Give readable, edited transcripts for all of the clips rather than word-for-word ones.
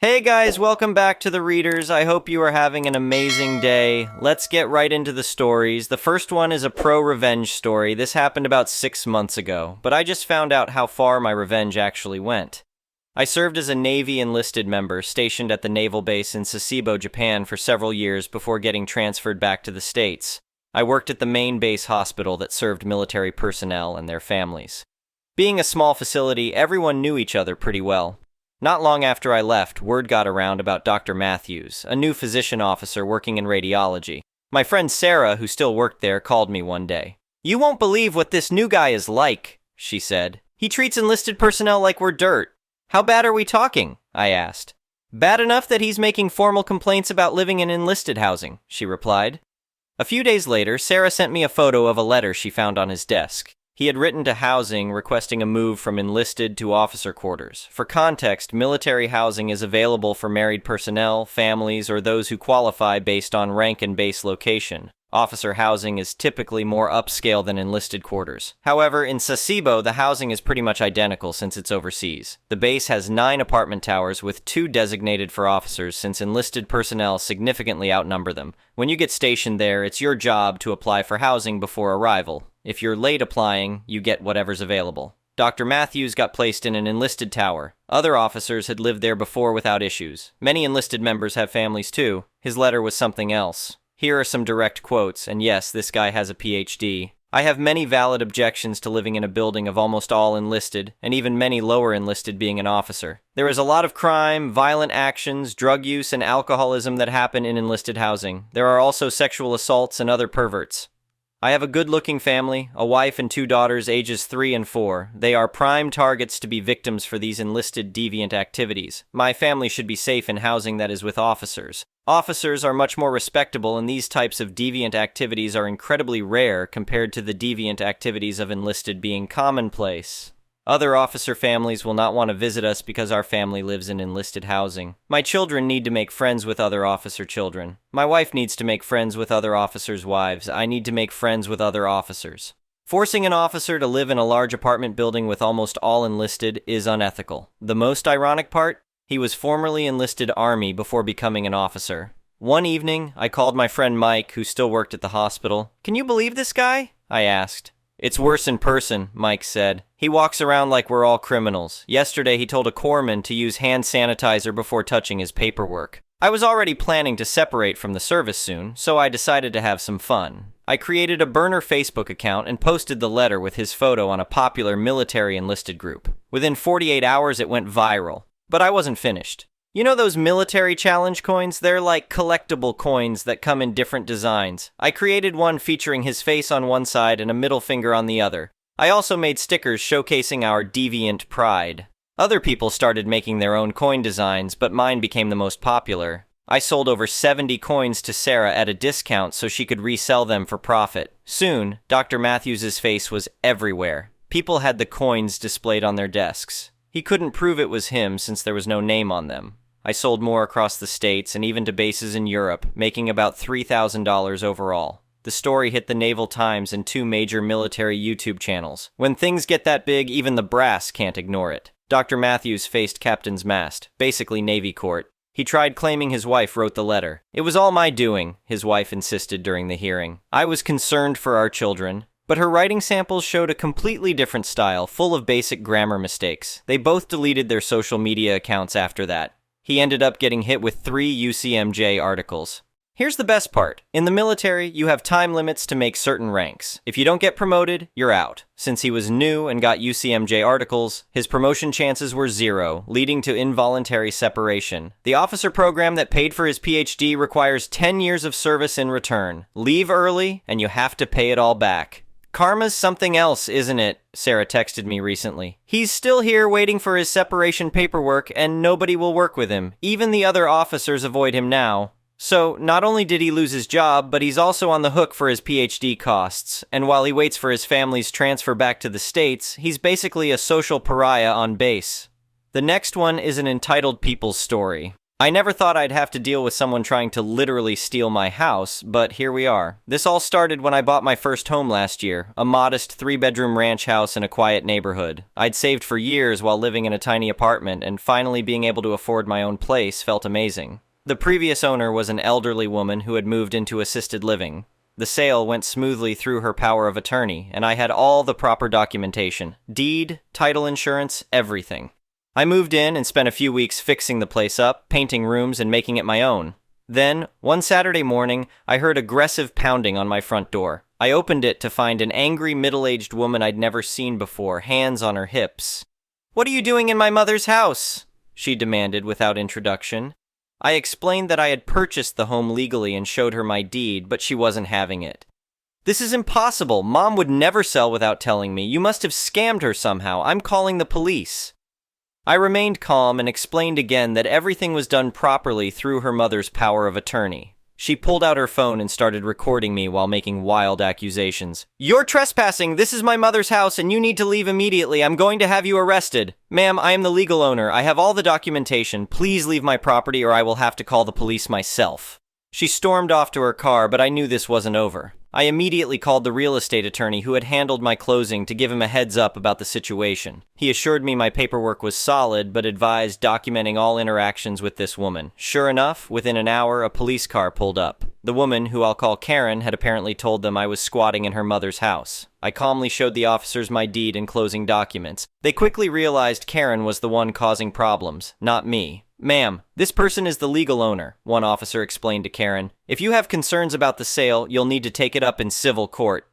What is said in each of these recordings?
Hey guys, welcome back to the Readers. I hope you are having an amazing day. Let's get right into the stories. The first one is a pro-revenge story. This happened about 6 months ago, but I just found out how far my revenge actually went. I served as a Navy enlisted member stationed at the naval base in Sasebo, Japan for several years before getting transferred back to the States. I worked at the main base hospital that served military personnel and their families. Being a small facility, everyone knew each other pretty well. Not long after I left, word got around about Dr. Matthews, a new physician officer working in radiology. My friend Sarah, who still worked there, called me one day. "You won't believe what this new guy is like," she said. "He treats enlisted personnel like we're dirt." "How bad are we talking?" I asked. "Bad enough that he's making formal complaints about living in enlisted housing," she replied. A few days later, Sarah sent me a photo of a letter she found on his desk. He had written to housing requesting a move from enlisted to officer quarters. For context, military housing is available for married personnel, families, or those who qualify based on rank and base location. Officer housing is typically more upscale than enlisted quarters. However, in Sasebo, the housing is pretty much identical since it's overseas. The base has 9 apartment towers with 2 designated for officers since enlisted personnel significantly outnumber them. When you get stationed there, it's your job to apply for housing before arrival. If you're late applying, you get whatever's available. Dr. Matthews got placed in an enlisted tower. Other officers had lived there before without issues. Many enlisted members have families too. His letter was something else. Here are some direct quotes, and yes, this guy has a PhD. "I have many valid objections to living in a building of almost all enlisted, and even many lower enlisted being an officer. There is a lot of crime, violent actions, drug use, and alcoholism that happen in enlisted housing. There are also sexual assaults and other perverts. I have a good-looking family, a wife and 2 daughters ages 3 and 4. They are prime targets to be victims for these enlisted deviant activities. My family should be safe in housing that is with officers. Officers are much more respectable, and these types of deviant activities are incredibly rare compared to the deviant activities of enlisted being commonplace. Other officer families will not want to visit us because our family lives in enlisted housing. My children need to make friends with other officer children. My wife needs to make friends with other officers' wives. I need to make friends with other officers. Forcing an officer to live in a large apartment building with almost all enlisted is unethical. The most ironic part? He was formerly enlisted Army before becoming an officer. One evening, I called my friend Mike, who still worked at the hospital. "Can you believe this guy?" I asked. "It's worse in person," Mike said. "He walks around like we're all criminals. Yesterday he told a corpsman to use hand sanitizer before touching his paperwork." I was already planning to separate from the service soon, so I decided to have some fun. I created a burner Facebook account and posted the letter with his photo on a popular military enlisted group. Within 48 hours it went viral. But I wasn't finished. You know those military challenge coins? They're like collectible coins that come in different designs. I created one featuring his face on one side and a middle finger on the other. I also made stickers showcasing our deviant pride. Other people started making their own coin designs, but mine became the most popular. I sold over 70 coins to Sarah at a discount so she could resell them for profit. Soon, Dr. Matthews' face was everywhere. People had the coins displayed on their desks. He couldn't prove it was him since there was no name on them. I sold more across the States and even to bases in Europe, making about $3,000 overall. The story hit the Naval Times and 2 major military YouTube channels. When things get that big, even the brass can't ignore it. Dr. Matthews faced captain's mast, basically Navy court. He tried claiming his wife wrote the letter. "It was all my doing," his wife insisted during the hearing. "I was concerned for our children." But her writing samples showed a completely different style, full of basic grammar mistakes. They both deleted their social media accounts after that. He ended up getting hit with 3 UCMJ articles. Here's the best part. In the military, you have time limits to make certain ranks. If you don't get promoted, you're out. Since he was new and got UCMJ articles, his promotion chances were 0, leading to involuntary separation. The officer program that paid for his PhD requires 10 years of service in return. Leave early, and you have to pay it all back. "Karma's something else, isn't it?" Sarah texted me recently. "He's still here waiting for his separation paperwork, and nobody will work with him. Even the other officers avoid him now." So, not only did he lose his job, but he's also on the hook for his PhD costs. And while he waits for his family's transfer back to the States, he's basically a social pariah on base. The next one is an entitled people's story. I never thought I'd have to deal with someone trying to literally steal my house, but here we are. This all started when I bought my first home last year, a modest 3-bedroom ranch house in a quiet neighborhood. I'd saved for years while living in a tiny apartment, and finally being able to afford my own place felt amazing. The previous owner was an elderly woman who had moved into assisted living. The sale went smoothly through her power of attorney, and I had all the proper documentation: deed, title insurance, everything. I moved in and spent a few weeks fixing the place up, painting rooms, and making it my own. Then, one Saturday morning, I heard aggressive pounding on my front door. I opened it to find an angry middle-aged woman I'd never seen before, hands on her hips. "What are you doing in my mother's house?" she demanded without introduction. I explained that I had purchased the home legally and showed her my deed, but she wasn't having it. "This is impossible. Mom would never sell without telling me. You must have scammed her somehow. I'm calling the police." I remained calm and explained again that everything was done properly through her mother's power of attorney. She pulled out her phone and started recording me while making wild accusations. "You're trespassing! This is my mother's house and you need to leave immediately. I'm going to have you arrested. Ma'am, I am the legal owner. I have all the documentation. Please leave my property or I will have to call the police myself." She stormed off to her car, but I knew this wasn't over. I immediately called the real estate attorney who had handled my closing to give him a heads up about the situation. He assured me my paperwork was solid, but advised documenting all interactions with this woman. Sure enough, within an hour, a police car pulled up. The woman, who I'll call Karen, had apparently told them I was squatting in her mother's house. I calmly showed the officers my deed and closing documents. They quickly realized Karen was the one causing problems, not me. "Ma'am, this person is the legal owner," one officer explained to Karen. "If you have concerns about the sale, you'll need to take it up in civil court."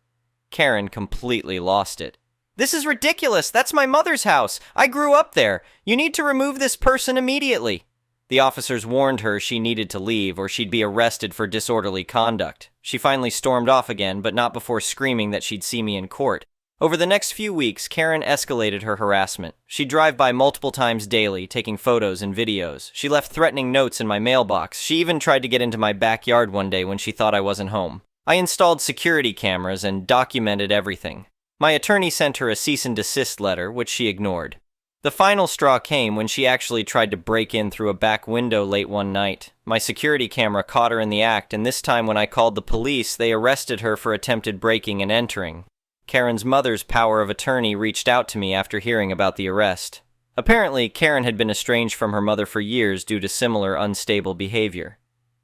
Karen completely lost it. "This is ridiculous. That's my mother's house. I grew up there. You need to remove this person immediately." The officers warned her she needed to leave or she'd be arrested for disorderly conduct. She finally stormed off again, but not before screaming that she'd see me in court. Over the next few weeks, Karen escalated her harassment. She'd drive by multiple times daily, taking photos and videos. She left threatening notes in my mailbox. She even tried to get into my backyard one day when she thought I wasn't home. I installed security cameras and documented everything. My attorney sent her a cease and desist letter, which she ignored. The final straw came when she actually tried to break in through a back window late one night. My security camera caught her in the act, and this time when I called the police, they arrested her for attempted breaking and entering. Karen's mother's power of attorney reached out to me after hearing about the arrest. Apparently, Karen had been estranged from her mother for years due to similar unstable behavior.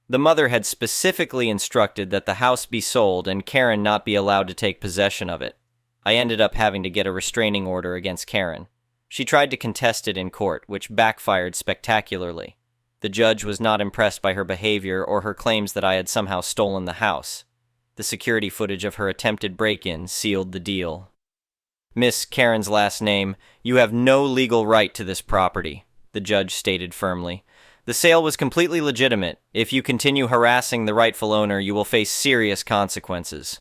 The mother had specifically instructed that the house be sold and Karen not be allowed to take possession of it. I ended up having to get a restraining order against Karen. She tried to contest it in court, which backfired spectacularly. The judge was not impressed by her behavior or her claims that I had somehow stolen the house. The security footage of her attempted break-in sealed the deal. "Miss Karen's last name, you have no legal right to this property," the judge stated firmly. "The sale was completely legitimate. If you continue harassing the rightful owner, you will face serious consequences."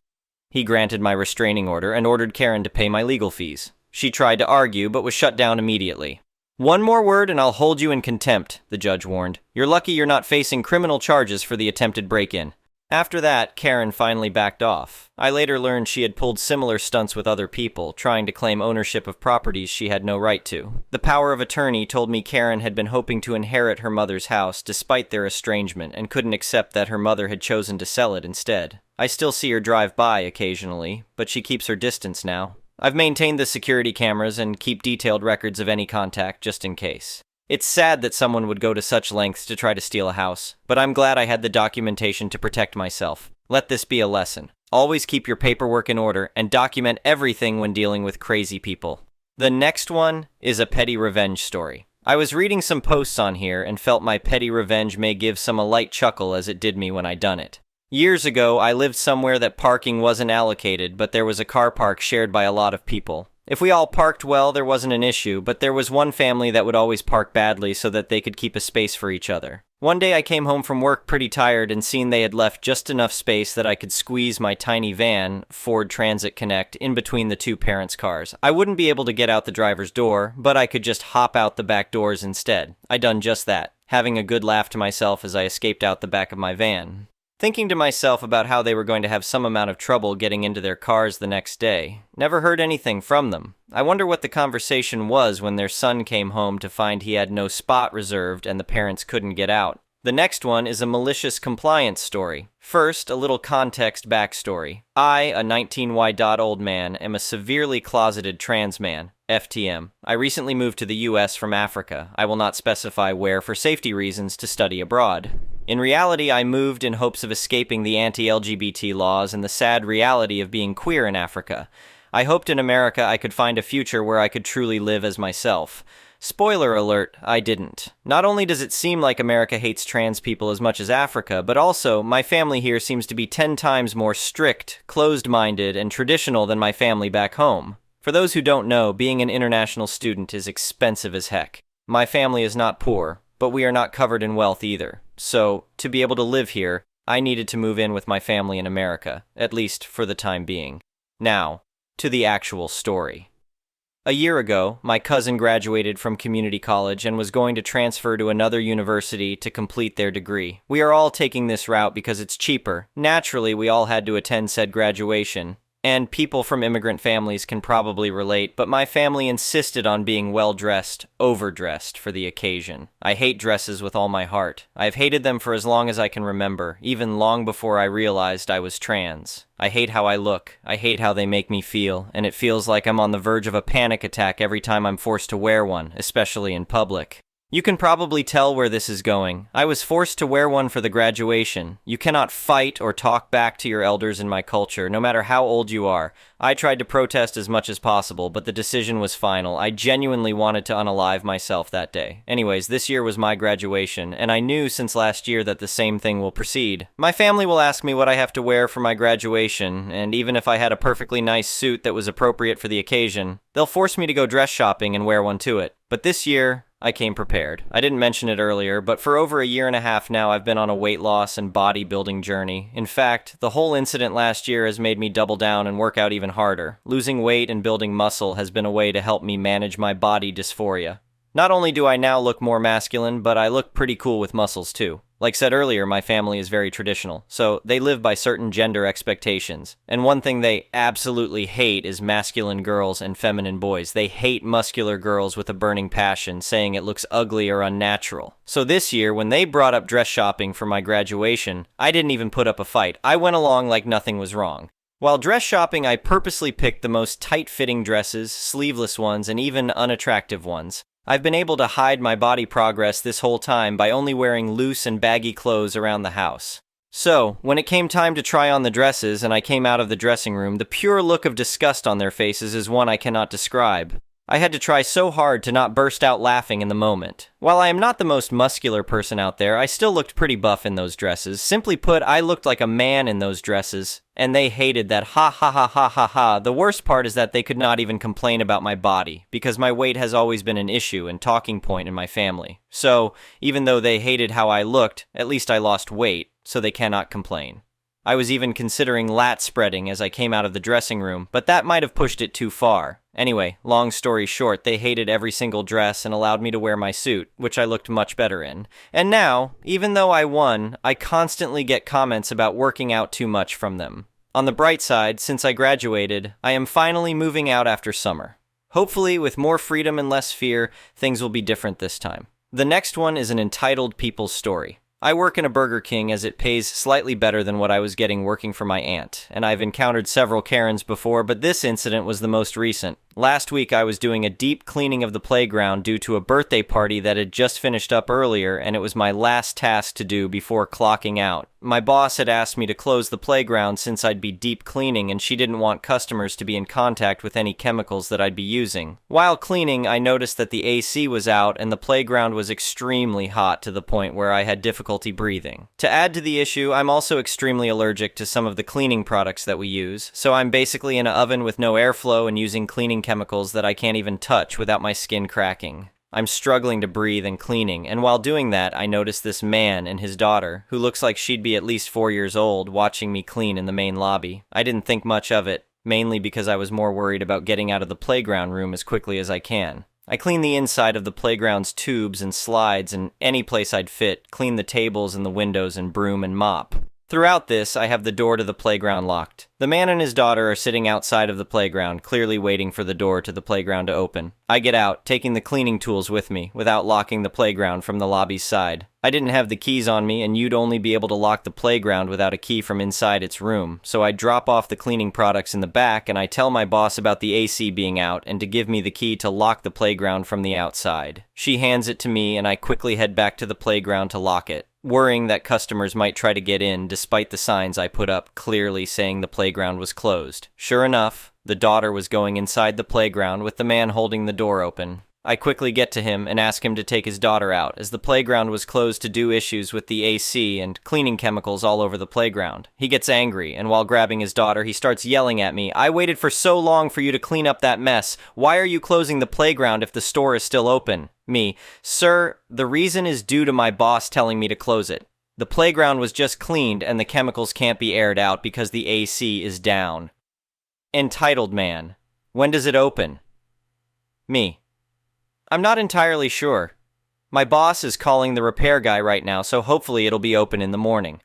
He granted my restraining order and ordered Karen to pay my legal fees. She tried to argue, but was shut down immediately. "One more word and I'll hold you in contempt," the judge warned. "You're lucky you're not facing criminal charges for the attempted break-in." After that, Karen finally backed off. I later learned she had pulled similar stunts with other people, trying to claim ownership of properties she had no right to. The power of attorney told me Karen had been hoping to inherit her mother's house despite their estrangement and couldn't accept that her mother had chosen to sell it instead. I still see her drive by occasionally, but she keeps her distance now. I've maintained the security cameras and keep detailed records of any contact just in case. It's sad that someone would go to such lengths to try to steal a house, but I'm glad I had the documentation to protect myself. Let this be a lesson. Always keep your paperwork in order and document everything when dealing with crazy people. The next one is a petty revenge story. I was reading some posts on here and felt my petty revenge may give some a light chuckle as it did me when I done it. Years ago, I lived somewhere that parking wasn't allocated, but there was a car park shared by a lot of people. If we all parked well, there wasn't an issue, but there was one family that would always park badly so that they could keep a space for each other. One day I came home from work pretty tired and seen they had left just enough space that I could squeeze my tiny van, Ford Transit Connect, in between the two parents' cars. I wouldn't be able to get out the driver's door, but I could just hop out the back doors instead. I done just that, having a good laugh to myself as I escaped out the back of my van. thinking to myself about how they were going to have some amount of trouble getting into their cars the next day. Never heard anything from them. I wonder what the conversation was when their son came home to find he had no spot reserved and the parents couldn't get out. The next one is a malicious compliance story. First, a little context backstory. I, a 19Y-old man, am a severely closeted trans man. FTM. I recently moved to the US from Africa. I will not specify where for safety reasons to study abroad. In reality, I moved in hopes of escaping the anti-LGBT laws and the sad reality of being queer in Africa. I hoped in America I could find a future where I could truly live as myself. Spoiler alert, I didn't. Not only does it seem like America hates trans people as much as Africa, but also my family here seems to be 10 times more strict, closed-minded, and traditional than my family back home. For those who don't know, being an international student is expensive as heck. My family is not poor, but we are not covered in wealth either. So, to be able to live here, I needed to move in with my family in America, at least for the time being. Now, to the actual story. A year ago, my cousin graduated from community college and was going to transfer to another university to complete their degree. We are all taking this route because it's cheaper. Naturally, we all had to attend said graduation. And people from immigrant families can probably relate, but my family insisted on being well-dressed, overdressed for the occasion. I hate dresses with all my heart. I've hated them for as long as I can remember, even long before I realized I was trans. I hate how I look, I hate how they make me feel, and it feels like I'm on the verge of a panic attack every time I'm forced to wear one, especially in public. You can probably tell where this is going. I was forced to wear one for the graduation. You cannot fight or talk back to your elders in my culture, no matter how old you are. I tried to protest as much as possible, but the decision was final. I genuinely wanted to unalive myself that day. Anyways, this year was my graduation, and I knew since last year that the same thing will proceed. My family will ask me what I have to wear for my graduation, and even if I had a perfectly nice suit that was appropriate for the occasion, they'll force me to go dress shopping and wear one to it. But this year, I came prepared. I didn't mention it earlier, but for over a year and a half now, I've been on a weight loss and bodybuilding journey. In fact, the whole incident last year has made me double down and work out even harder. Losing weight and building muscle has been a way to help me manage my body dysphoria. Not only do I now look more masculine, but I look pretty cool with muscles too. Like said earlier, my family is very traditional, so they live by certain gender expectations. And one thing they absolutely hate is masculine girls and feminine boys. They hate muscular girls with a burning passion, saying it looks ugly or unnatural. So this year, when they brought up dress shopping for my graduation, I didn't even put up a fight. I went along like nothing was wrong. While dress shopping, I purposely picked the most tight-fitting dresses, sleeveless ones, and even unattractive ones. I've been able to hide my body progress this whole time by only wearing loose and baggy clothes around the house. So, when it came time to try on the dresses and I came out of the dressing room, the pure look of disgust on their faces is one I cannot describe. I had to try so hard to not burst out laughing in the moment. While I am not the most muscular person out there, I still looked pretty buff in those dresses. Simply put, I looked like a man in those dresses, and they hated that ha ha ha ha ha ha. The worst part is that they could not even complain about my body, because my weight has always been an issue and talking point in my family. So, even though they hated how I looked, at least I lost weight, so they cannot complain. I was even considering lat spreading as I came out of the dressing room, but that might have pushed it too far. Anyway, long story short, they hated every single dress and allowed me to wear my suit, which I looked much better in. And now, even though I won, I constantly get comments about working out too much from them. On the bright side, since I graduated, I am finally moving out after summer. Hopefully, with more freedom and less fear, things will be different this time. The next one is an entitled people's story. I work in a Burger King as it pays slightly better than what I was getting working for my aunt, and I've encountered several Karens before, but this incident was the most recent. Last week I was doing a deep cleaning of the playground due to a birthday party that had just finished up earlier, and it was my last task to do before clocking out. My boss had asked me to close the playground since I'd be deep cleaning and she didn't want customers to be in contact with any chemicals that I'd be using. While cleaning, I noticed that the AC was out and the playground was extremely hot to the point where I had difficulty breathing. To add to the issue, I'm also extremely allergic to some of the cleaning products that we use, so I'm basically in an oven with no airflow and using cleaning chemicals that I can't even touch without my skin cracking. I'm struggling to breathe and cleaning, and while doing that, I noticed this man and his daughter, who looks like she'd be at least 4 years old, watching me clean in the main lobby. I didn't think much of it, mainly because I was more worried about getting out of the playground room as quickly as I can. I cleaned the inside of the playground's tubes and slides and any place I'd fit, cleaned the tables and the windows and broom and mop. Throughout this, I have the door to the playground locked. The man and his daughter are sitting outside of the playground, clearly waiting for the door to the playground to open. I get out, taking the cleaning tools with me, without locking the playground from the lobby's side. I didn't have the keys on me, and you'd only be able to lock the playground without a key from inside its room, so I drop off the cleaning products in the back, and I tell my boss about the AC being out, and to give me the key to lock the playground from the outside. She hands it to me, and I quickly head back to the playground to lock it, worrying that customers might try to get in despite the signs I put up clearly saying the playground was closed. Sure enough, the daughter was going inside the playground with the man holding the door open. I quickly get to him and ask him to take his daughter out, as the playground was closed due to issues with the AC and cleaning chemicals all over the playground. He gets angry, and while grabbing his daughter, he starts yelling at me, "I waited for so long for you to clean up that mess. Why are you closing the playground if the store is still open?" Me, "Sir, the reason is due to my boss telling me to close it. The playground was just cleaned and the chemicals can't be aired out because the AC is down." Entitled man, "When does it open?" Me, "I'm not entirely sure. My boss is calling the repair guy right now, so hopefully it'll be open in the morning."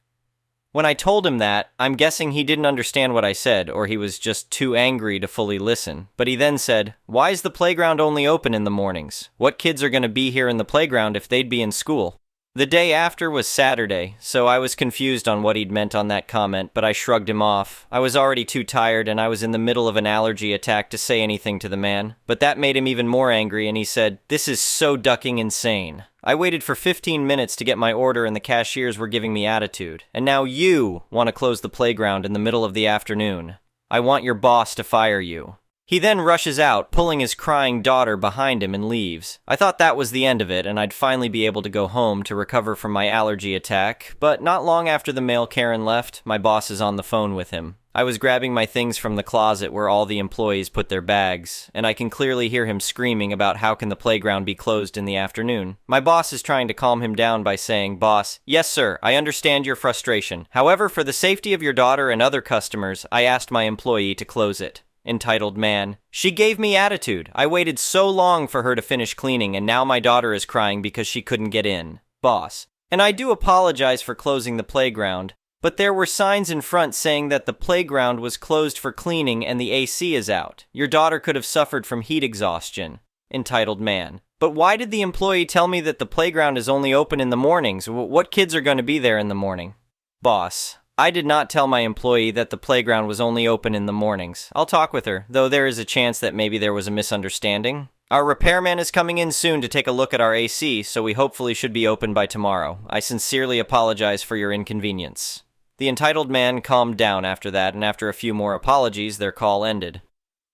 When I told him that, I'm guessing he didn't understand what I said, or he was just too angry to fully listen. But he then said, "Why is the playground only open in the mornings? What kids are going to be here in the playground if they'd be in school?" The day after was Saturday, so I was confused on what he'd meant on that comment, but I shrugged him off. I was already too tired, and I was in the middle of an allergy attack to say anything to the man. But that made him even more angry, and he said, "This is so ducking insane. I waited for 15 minutes to get my order and the cashiers were giving me attitude. And now you want to close the playground in the middle of the afternoon. I want your boss to fire you." He then rushes out, pulling his crying daughter behind him and leaves. I thought that was the end of it, and I'd finally be able to go home to recover from my allergy attack, but not long after the male Karen left, my boss is on the phone with him. I was grabbing my things from the closet where all the employees put their bags, and I can clearly hear him screaming about how can the playground be closed in the afternoon. My boss is trying to calm him down by saying, "Boss, yes sir, I understand your frustration. However, for the safety of your daughter and other customers, I asked my employee to close it." Entitled man, "She gave me attitude. I waited so long for her to finish cleaning, and now my daughter is crying because she couldn't get in." Boss, "And I do apologize for closing the playground, but there were signs in front saying that the playground was closed for cleaning and the AC is out. Your daughter could have suffered from heat exhaustion." Entitled man, "But why did the employee tell me that the playground is only open in the mornings? What kids are going to be there in the morning?" Boss, "I did not tell my employee that the playground was only open in the mornings. I'll talk with her, though there is a chance that maybe there was a misunderstanding. Our repairman is coming in soon to take a look at our AC, so we hopefully should be open by tomorrow. I sincerely apologize for your inconvenience." The entitled man calmed down after that, and after a few more apologies, their call ended.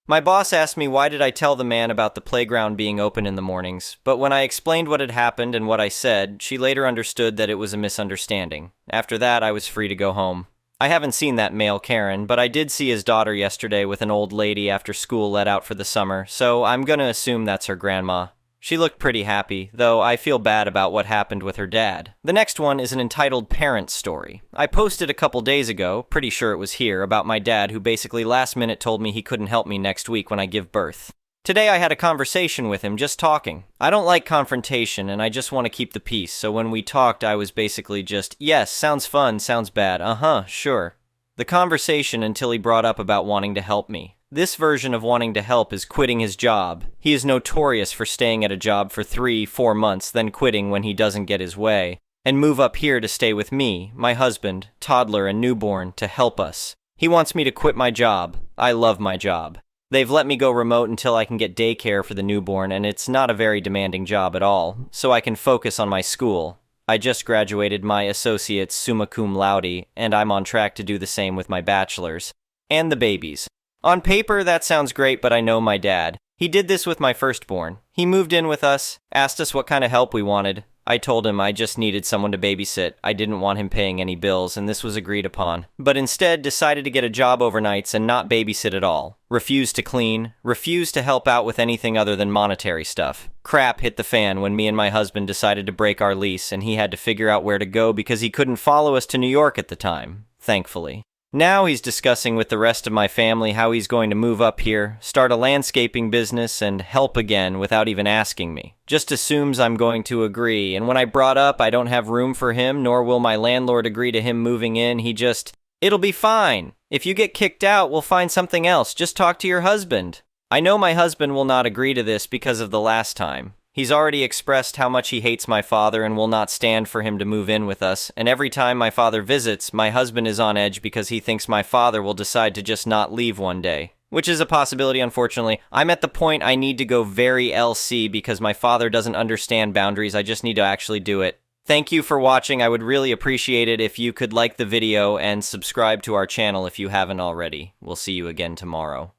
My boss asked me why did I tell the man about the playground being open in the mornings, but when I explained what had happened and what I said, she later understood that it was a misunderstanding. After that, I was free to go home. I haven't seen that male Karen, but I did see his daughter yesterday with an old lady after school let out for the summer, so I'm gonna assume that's her grandma. She looked pretty happy, though I feel bad about what happened with her dad. The next one is an entitled parent story. I posted a couple days ago, pretty sure it was here, about my dad who basically last minute told me he couldn't help me next week when I give birth. Today I had a conversation with him, just talking. I don't like confrontation and I just want to keep the peace, so when we talked I was basically just, "Yes, sounds fun, sounds bad, sure." The conversation until he brought up about wanting to help me. This version of wanting to help is quitting his job. He is notorious for staying at a job for 3-4 months, then quitting when he doesn't get his way, and move up here to stay with me, my husband, toddler, and newborn to help us. He wants me to quit my job. I love my job. They've let me go remote until I can get daycare for the newborn, and it's not a very demanding job at all, so I can focus on my school. I just graduated my associate's summa cum laude, and I'm on track to do the same with my bachelor's. And the babies. On paper, that sounds great, but I know my dad. He did this with my firstborn. He moved in with us, asked us what kind of help we wanted. I told him I just needed someone to babysit. I didn't want him paying any bills, and this was agreed upon. But instead decided to get a job overnights and not babysit at all. Refused to clean, refused to help out with anything other than monetary stuff. Crap hit the fan when me and my husband decided to break our lease, and he had to figure out where to go because he couldn't follow us to New York at the time, thankfully. Now he's discussing with the rest of my family how he's going to move up here, start a landscaping business, and help again without even asking me. Just assumes I'm going to agree, and when I brought up I don't have room for him, nor will my landlord agree to him moving in, he just, "It'll be fine. If you get kicked out, we'll find something else. Just talk to your husband." I know my husband will not agree to this because of the last time. He's already expressed how much he hates my father and will not stand for him to move in with us, and every time my father visits, my husband is on edge because he thinks my father will decide to just not leave one day. Which is a possibility, unfortunately. I'm at the point I need to go very LC because my father doesn't understand boundaries. I just need to actually do it. Thank you for watching. I would really appreciate it if you could like the video and subscribe to our channel if you haven't already. We'll see you again tomorrow.